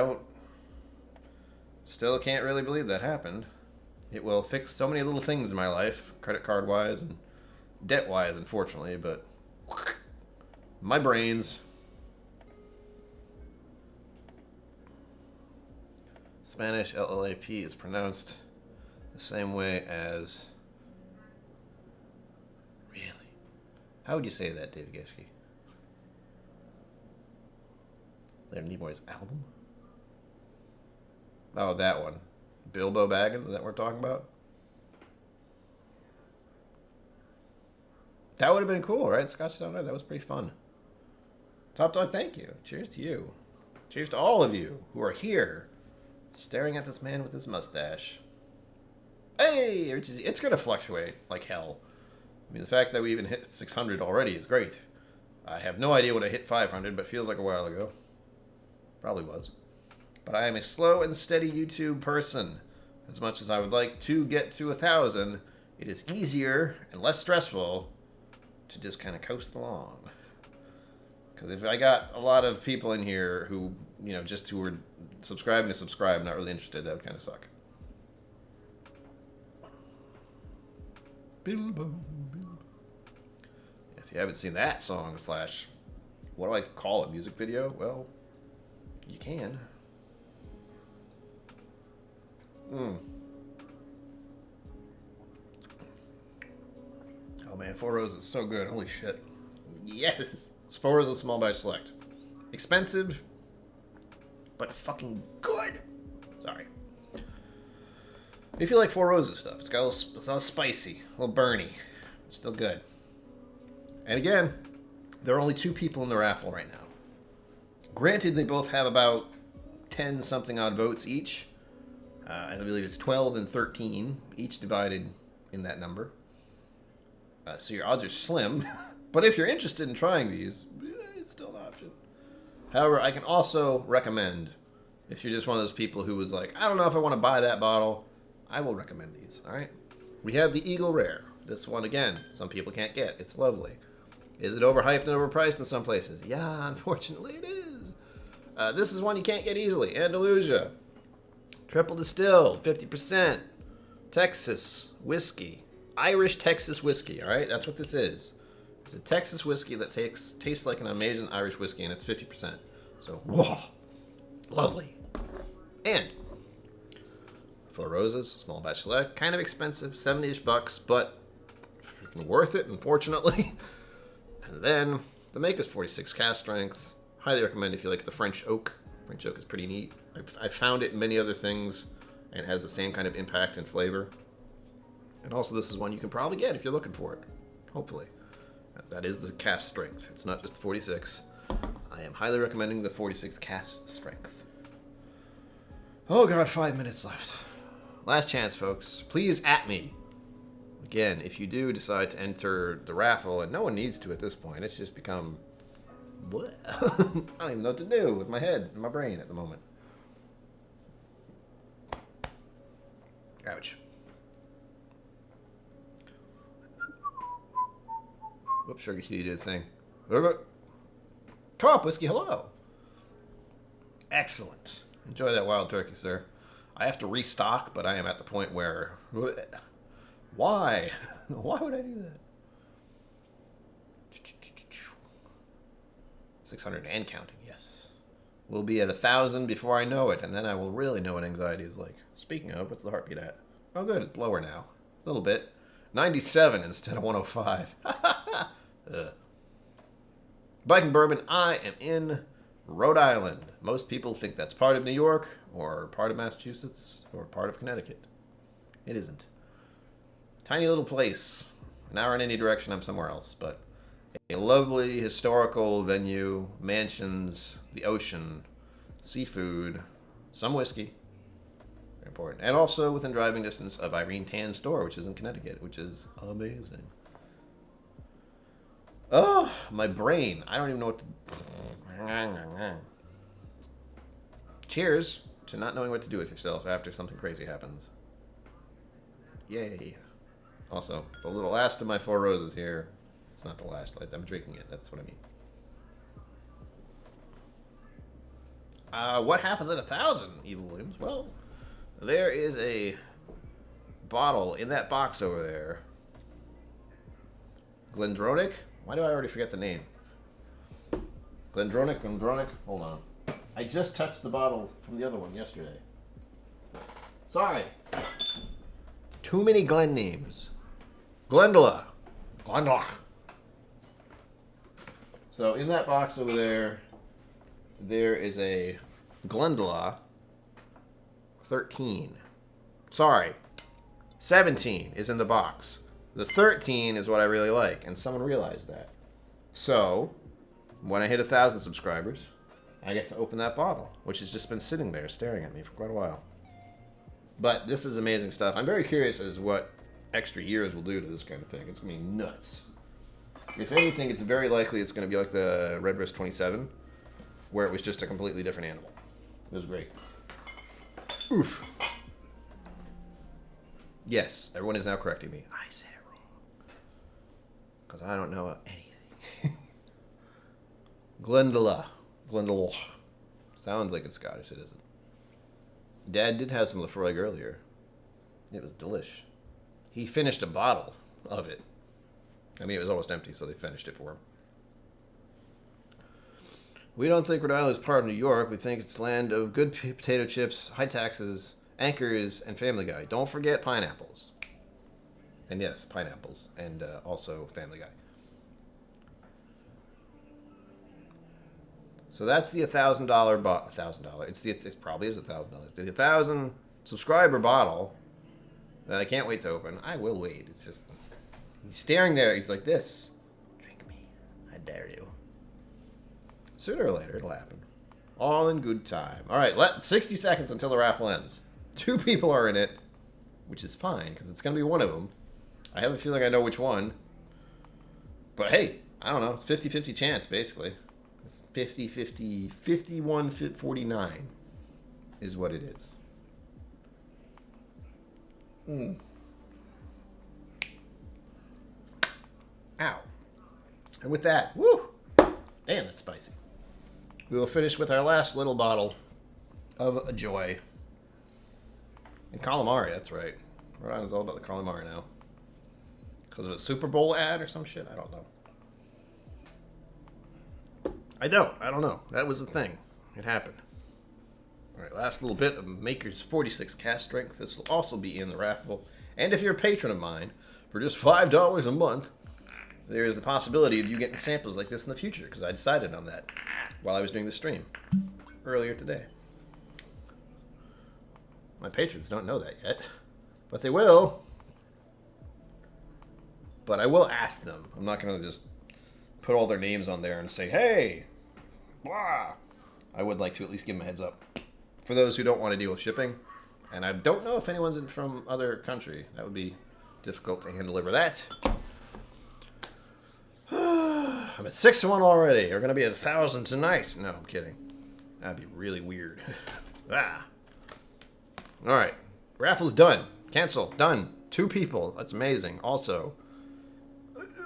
still can't really believe that happened. It will fix so many little things in my life, credit card wise and debt wise, unfortunately, but my brains. Spanish LLAP is pronounced the same way as. Really? How would you say that, David Geschke? Leonard Nimoy's album? Oh, that one. Bilbo Baggins, is that what we're talking about? That would have been cool, right? Scotch Down There, that was pretty fun. Top Dog, thank you. Cheers to you. Cheers to all of you who are here staring at this man with his mustache. Hey! It's going to fluctuate like hell. I mean, the fact that we even hit 600 already is great. I have no idea when I hit 500, but it feels like a while ago. Probably was. But I am a slow and steady YouTube person. As much as I would like to get to 1,000, it is easier and less stressful to just kind of coast along. Because if I got a lot of people in here who, just who were subscribing to subscribe, not really interested, that would kind of suck. Bilbo, Bilbo. If you haven't seen that song / what do I call it, music video? Well, you can. Oh man, Four Roses is so good. Holy shit. Yes! Four Roses Small Batch Select. Expensive, but fucking good. Sorry. If you like Four Roses stuff, it's a little spicy, a little burny. It's still good. And again, there are only 2 people in the raffle right now. Granted, they both have about 10 something odd votes each. I believe it's 12 and 13, each divided in that number. So your odds are slim. But if you're interested in trying these, it's still an option. However, I can also recommend, if you're just one of those people who was like, I don't know if I want to buy that bottle, I will recommend these, all right? We have the Eagle Rare. This one, again, some people can't get. It's lovely. Is it overhyped and overpriced in some places? Yeah, unfortunately it is. This is one you can't get easily. Andalusia. Triple distilled, 50%. Texas whiskey. Irish Texas whiskey, all right? That's what this is. It's a Texas whiskey that tastes like an amazing Irish whiskey, and it's 50%. So, whoa, lovely. And Four Roses, small batch select. Kind of expensive, 70-ish bucks, but freaking worth it, unfortunately. And then the Mecca's 46 cask strength. Highly recommend if you like the French oak. French oak is pretty neat. I've found it in many other things, and it has the same kind of impact and flavor. And also, this is one you can probably get if you're looking for it. Hopefully. That is the cask strength. It's not just the 46. I am highly recommending the 46 cask strength. Oh god, 5 minutes left. Last chance, folks. Please at me. Again, if you do decide to enter the raffle, and no one needs to at this point, it's just become... what? I don't even know what to do with my head and my brain at the moment. Ouch. Whoops, Sugar Cutie did a thing. Come up, Whiskey, hello. Excellent. Enjoy that wild turkey, sir. I have to restock, but I am at the point where... why? Why would I do that? 600 and counting, yes. We'll be at 1,000 before I know it, and then I will really know what anxiety is like. Speaking of, what's the heartbeat at? Oh, good, it's lower now. A little bit. 97 instead of 105. Biking Bourbon, I am in Rhode Island. Most people think that's part of New York, or part of Massachusetts, or part of Connecticut. It isn't. Tiny little place. An hour in any direction, I'm somewhere else, but a lovely historical venue, mansions, the ocean, seafood, some whiskey. Very important. And also within driving distance of Irene Tan's store, which is in Connecticut, which is amazing. Oh, my brain. I don't even know what to... Cheers to not knowing what to do with yourself after something crazy happens. Yay. Also, the little last of my Four Roses here. It's not the last. I'm drinking it. That's what I mean. What happens at 1,000, Evil Williams? Well, there is a bottle in that box over there. Glendronach? Why do I already forget the name? Glendronach. Hold on. I just touched the bottle from the other one yesterday. Sorry. Too many Glen names. Glendula. So in that box over there, there is a Glendula 13. Sorry. 17 is in the box. The 13 is what I really like, and someone realized that. So, when I hit 1,000 subscribers, I get to open that bottle, which has just been sitting there staring at me for quite a while. But this is amazing stuff. I'm very curious as what extra years will do to this kind of thing. It's going to be nuts. If anything, it's very likely it's going to be like the Redbreast 27, where it was just a completely different animal. It was great. Oof. Yes, everyone is now correcting me. I said it wrong. Because I don't know anything. Glendula. Sounds like it's Scottish, it isn't. Dad did have some Lafroig earlier. It was delish. He finished a bottle of it. I mean, it was almost empty, so they finished it for him. We don't think Rhode Island is part of New York. We think it's land of good potato chips, high taxes, anchors, and Family Guy. Don't forget pineapples. And yes, pineapples. And also Family Guy. So that's the $1,000 bottle. $1,000. It probably is $1,000. The 1,000 subscriber bottle that I can't wait to open. I will wait. It's just he's staring there. He's like this. Drink me. I dare you. Sooner or later, it'll happen. All in good time. All right, 60 seconds until the raffle ends. 2 people are in it, which is fine because it's gonna be one of them. I have a feeling I know which one. But hey, I don't know. It's 50-50 chance basically. It's 50-50, 51-49 is what it is. Ow. And with that, woo! Damn, that's spicy. We will finish with our last little bottle of a joy. And calamari, that's right. Rhode Island's all about the calamari now. Because of a Super Bowl ad or some shit? I don't know. I don't know. That was the thing. It happened. All right, last little bit of Maker's 46 cask strength. This will also be in the raffle. And if you're a patron of mine, for just $5 a month, there is the possibility of you getting samples like this in the future, because I decided on that while I was doing the stream earlier today. My patrons don't know that yet, but they will. But I will ask them. I'm not going to just put all their names on there and say, hey, blah. I would like to at least give them a heads up. For those who don't want to deal with shipping, and I don't know if anyone's from other country. That would be difficult to hand deliver that. I'm at 6-1 already. We're going to be at 1,000 tonight. No, I'm kidding. That'd be really weird. Alright. Raffle's done. Cancel. Done. 2 people. That's amazing. Also,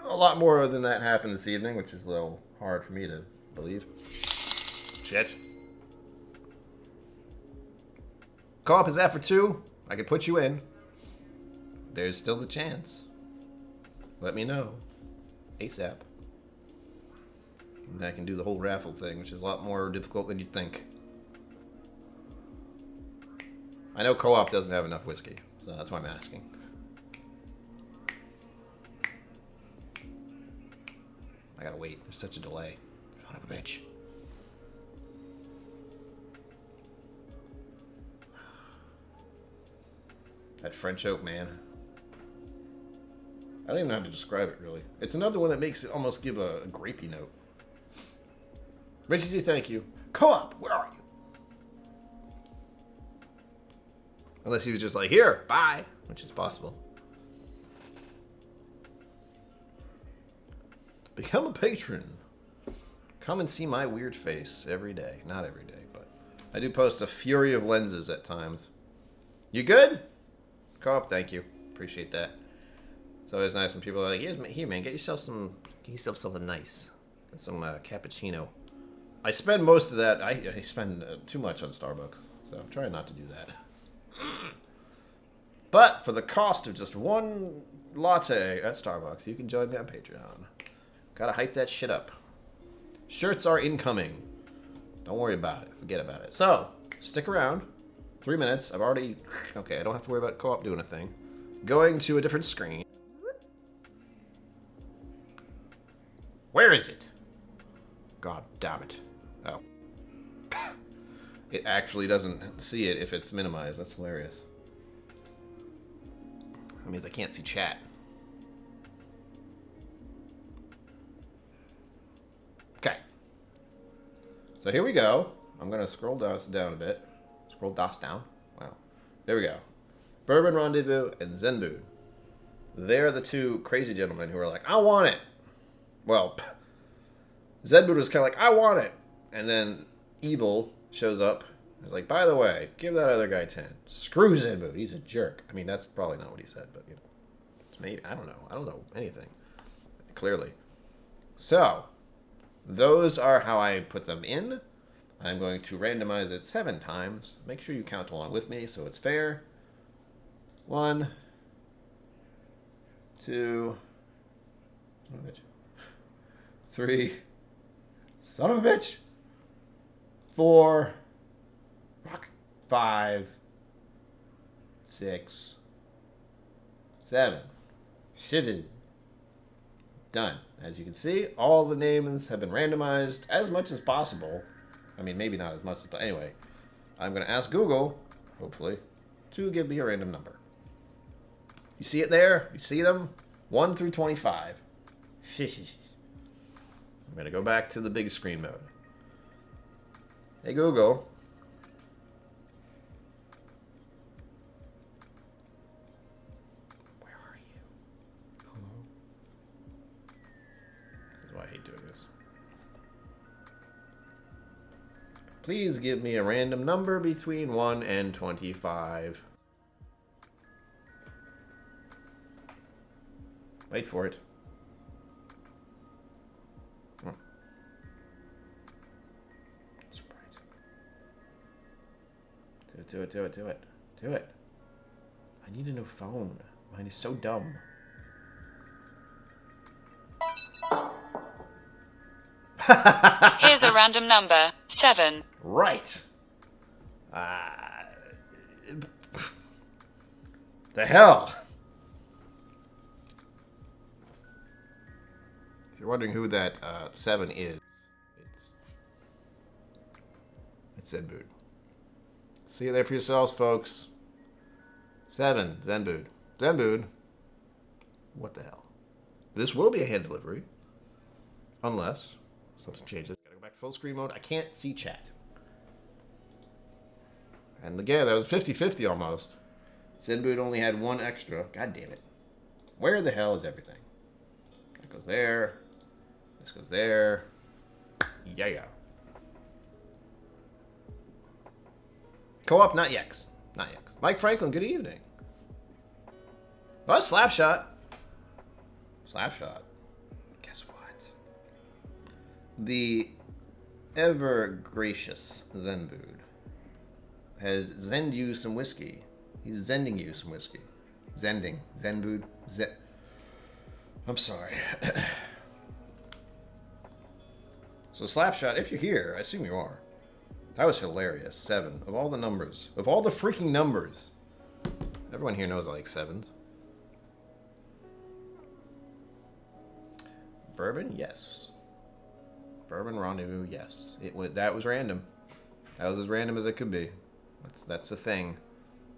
a lot more than that happened this evening, which is a little hard for me to believe. Shit. Co-op is that for 2. I could put you in. There's still the chance. Let me know. ASAP. And I can do the whole raffle thing, which is a lot more difficult than you'd think. I know Co-op doesn't have enough whiskey, so that's why I'm asking. I gotta wait. There's such a delay. Son of a bitch. That French oak, man. I don't even know how to describe it, really. It's another one that makes it almost give a grapey note. Richie, thank you. Co-op, where are you? Unless he was just like, here, bye, which is possible. Become a patron. Come and see my weird face every day. Not every day, but I do post a fury of lenses at times. You good? Co-op, thank you. Appreciate that. It's always nice when people are like, here, man, get yourself something nice. Get some cappuccino. I spend most of that. I spend too much on Starbucks, so I'm trying not to do that. But for the cost of just one latte at Starbucks, you can join me on Patreon. Gotta hype that shit up. Shirts are incoming. Don't worry about it. Forget about it. So, stick around. 3 minutes. I've already... Okay, I don't have to worry about Co-op doing a thing. Going to a different screen. Where is it? God damn it. Oh. It actually doesn't see it if it's minimized. That's hilarious. That means I can't see chat. Okay. So here we go. I'm going to scroll down a bit. Scroll DOS down. Wow. There we go. Bourbon Rendezvous and Zenbu. They're the 2 crazy gentlemen who are like, I want it. Well, Zenbu was kind of like, I want it. And then Evil shows up. He's like, by the way, give that other guy 10. Screw Zenbu. He's a jerk. I mean, that's probably not what he said, but, you know. It's maybe, I don't know. I don't know anything. Clearly. So, those are how I put them in. I'm going to randomize it 7 times. Make sure you count along with me so it's fair. 1, 2, 3, son of a bitch, 4, 5, 6, 7, 7. Done. As you can see, all the names have been randomized as much as possible. I mean, maybe not as much, but anyway. I'm going to ask Google, hopefully, to give me a random number. You see it there? You see them? 1 through 25. I'm going to go back to the big screen mode. Hey, Google. Where are you? Hello? That's why I hate doing this. Please give me a random number between 1 and 25. Wait for it. That's right. Do it. I need a new phone. Mine is so dumb. Here's a random number. 7. Right. The hell? If you're wondering who that 7 is, it's Zenbood. See you there for yourselves, folks. 7, Zenbood. Zenbood. What the hell? This will be a hand delivery. Unless something changes. Gotta go back to full screen mode. I can't see chat. And again, that was 50-50 almost. Zenbood only had 1 extra. God damn it. Where the hell is everything? That goes there. This goes there. Yeah. Co-op, not Yex. Not Yex. Mike Franklin, good evening. Oh, Slapshot. Slapshot. Guess what? The ever-gracious Zenbood has zend you some whiskey. He's zending you some whiskey. Zending. Zenbood. I'm sorry. So Slapshot, if you're here, I assume you are. That was hilarious. 7. Of all the numbers. Of all the freaking numbers. Everyone here knows I like 7s. Bourbon? Yes. Bourbon Rendezvous? Yes. That was random. That was as random as it could be. That's the thing.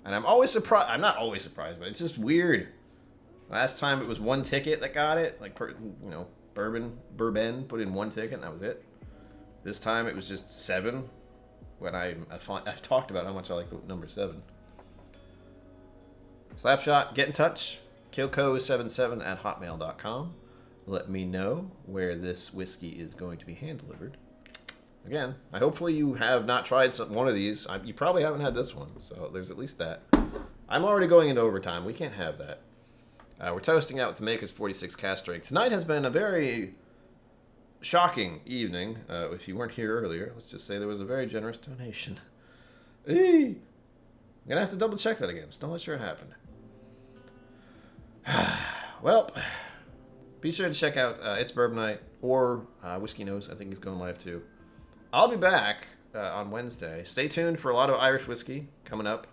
And I'm always surprised. I'm not always surprised, but it's just weird. Last time it was 1 ticket that got it. Like, Bourbon put in 1 ticket and that was it. This time it was just 7. When I've talked about how much I like the number 7. Slapshot, get in touch. KillCo77@hotmail.com. Let me know where this whiskey is going to be hand delivered. Again, hopefully you have not tried one of these. You probably haven't had this one, so there's at least that. I'm already going into overtime. We can't have that. We're toasting out with the Mecca's 46 cask drink. Tonight has been a very shocking evening. If you weren't here earlier, let's just say there was a very generous donation. Eee! I'm going to have to double check that again. Still not sure it happened. Well, be sure to check out It's Bourbon Night or Whiskey Knows. I think he's going live too. I'll be back on Wednesday. Stay tuned for a lot of Irish whiskey coming up.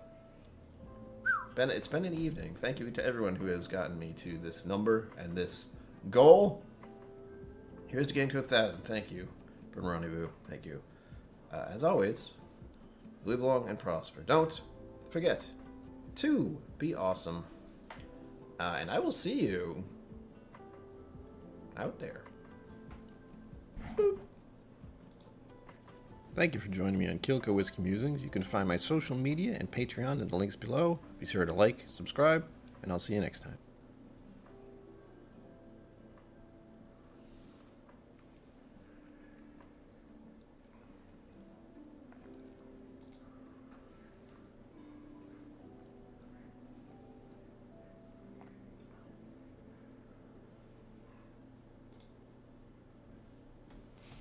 It's been an evening. Thank you to everyone who has gotten me to this number and this goal. Here's to getting to 1,000. Thank you. From Rendezvous. Thank you. As always, live long and prosper. Don't forget to be awesome. And I will see you out there. Boop. Thank you for joining me on KillCo Whiskey Musings. You can find my social media and Patreon in the links below. Be sure to like, subscribe, and I'll see you next time.